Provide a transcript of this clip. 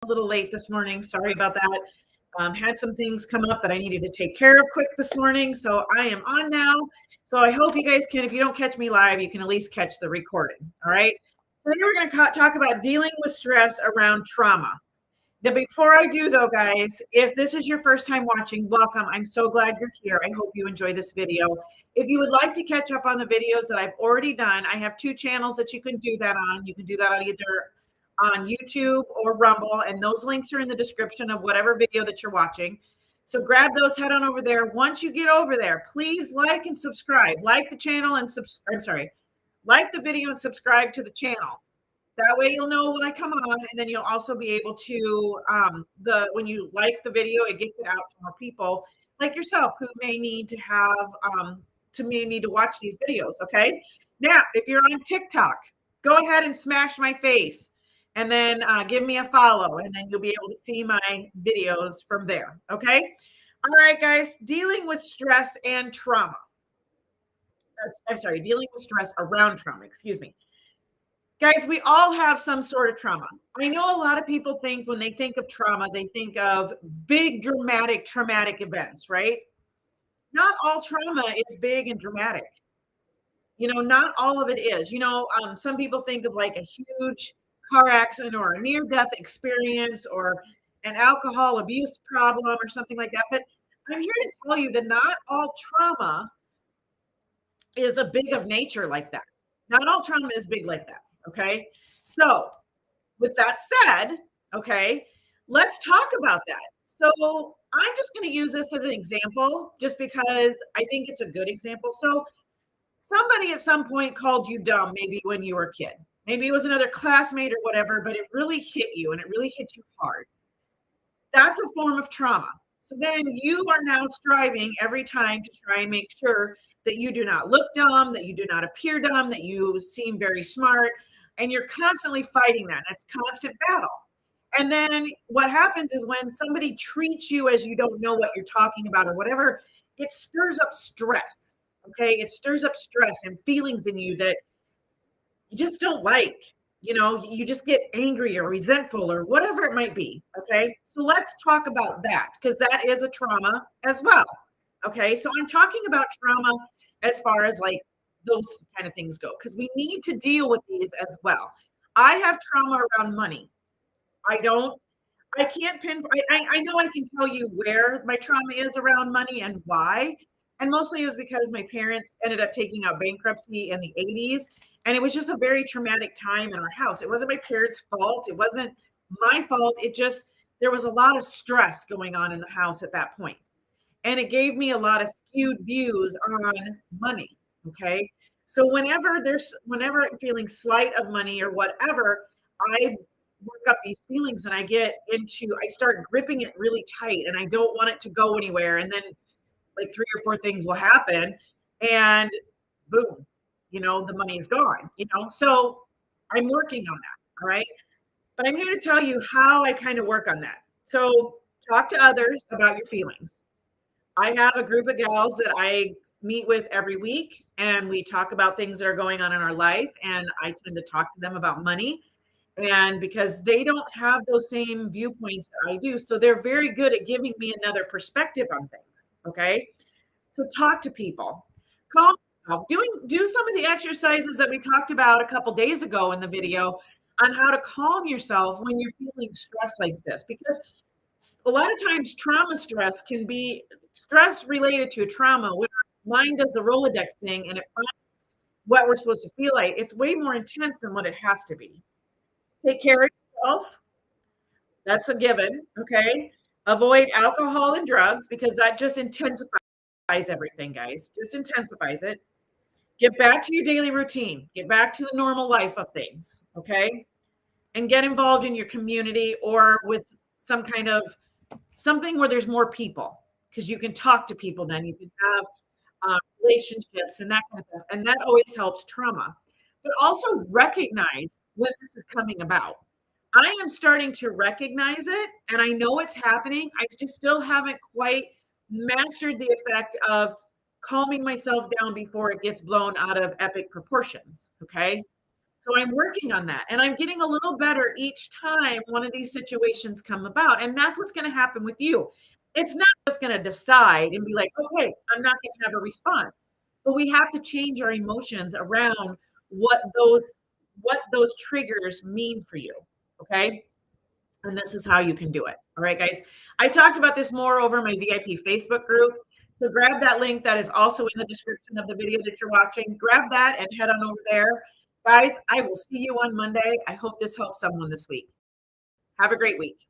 a little late this morning. Sorry about that. Had some things come up that I needed to take care of quick this morning. So I am on now. So I hope you guys can, if you don't catch me live, you can at least catch the recording. All right. Today we're going to talk about dealing with stress around trauma. Now, before I do though, guys, if this is your first time watching, welcome. I'm so glad you're here. I hope you enjoy this video. If you would like to catch up on the videos that I've already done, I have 2 channels that you can do that on. You can do that on either on YouTube or Rumble, and those links are in the description of whatever video that you're watching. So grab those, head on over there. Once you get over there, please like and subscribe. Like the channel and like the video and subscribe to the channel. That way you'll know when I come on, and then you'll also be able to, when you like the video, it gets it out to more people like yourself who may need to watch these videos, okay? Now, if you're on TikTok, go ahead and smash my face and then give me a follow, and then you'll be able to see my videos from there, okay? All right, guys, dealing with stress and trauma. Dealing with stress around trauma, excuse me. Guys, we all have some sort of trauma. I know a lot of people think when they think of trauma, they think of big, dramatic, traumatic events, right? Not all trauma is big and dramatic. Not all of it is. Some people think of like a huge car accident or a near-death experience or an alcohol abuse problem or something like that. But I'm here to tell you that not all trauma is a big of nature like that. Not all trauma is big like that. Okay. So with that said, okay, let's talk about that. So I'm just going to use this as an example just because I think it's a good example. So somebody at some point called you dumb, maybe when you were a kid. Maybe it was another classmate or whatever, but it really hit you and it really hit you hard. That's a form of trauma. So then you are now striving every time to try and make sure that you do not look dumb, that you do not appear dumb, that you seem very smart, and you're constantly fighting that. It's constant battle. And then what happens is when somebody treats you as you don't know what you're talking about or whatever, it stirs up stress. Okay. It stirs up stress and feelings in you that you just don't like. You just get angry or resentful or whatever it might be. Okay. So let's talk about that because that is a trauma as well. Okay. So I'm talking about trauma as far as like those kind of things go because we need to deal with these as well. I have trauma around money. I can't pinpoint. I know I can tell you where my trauma is around money and why. And mostly it was because my parents ended up taking out bankruptcy in the 80s. And it was just a very traumatic time in our house. It wasn't my parents' fault. It wasn't my fault. There was a lot of stress going on in the house at that point. And it gave me a lot of skewed views on money. Okay. So whenever I'm feeling slight of money or whatever, I work up these feelings and I start gripping it really tight and I don't want it to go anywhere. And then like 3 or 4 things will happen and boom, the money is gone, so I'm working on that. All right. But I'm here to tell you how I kind of work on that. So talk to others about your feelings. I have a group of gals that I meet with every week and we talk about things that are going on in our life. And I tend to talk to them about money. And because they don't have those same viewpoints that I do, so they're very good at giving me another perspective on things. Okay. So talk to people. Calm yourself. Do some of the exercises that we talked about a couple days ago in the video on how to calm yourself when you're feeling stress like this. Because a lot of times trauma stress can be stress related to a trauma. When our mind does the Rolodex thing and it finds what we're supposed to feel like, it's way more intense than what it has to be. Take care of yourself. That's a given. Okay. Avoid alcohol and drugs because that just intensifies everything, guys. Just intensifies it. Get back to your daily routine. Get back to the normal life of things. Okay. And get involved in your community or with some kind of something where there's more people because you can talk to people then. You can have relationships and that kind of stuff. And that always helps trauma. But also recognize when this is coming about. I am starting to recognize it and I know it's happening. I just still haven't quite mastered the effect of calming myself down before it gets blown out of epic proportions. Okay. So I'm working on that, and I'm getting a little better each time one of these situations come about, and that's what's gonna happen with you. It's not just gonna decide and be like, "Okay, I'm not gonna have a response." But we have to change our emotions around what those triggers mean for you, okay? And this is how you can do it. All right, guys. I talked about this more over my VIP Facebook group. So grab that link that is also in the description of the video that you're watching. Grab that and head on over there. Guys, I will see you on Monday. I hope this helps someone this week. Have a great week.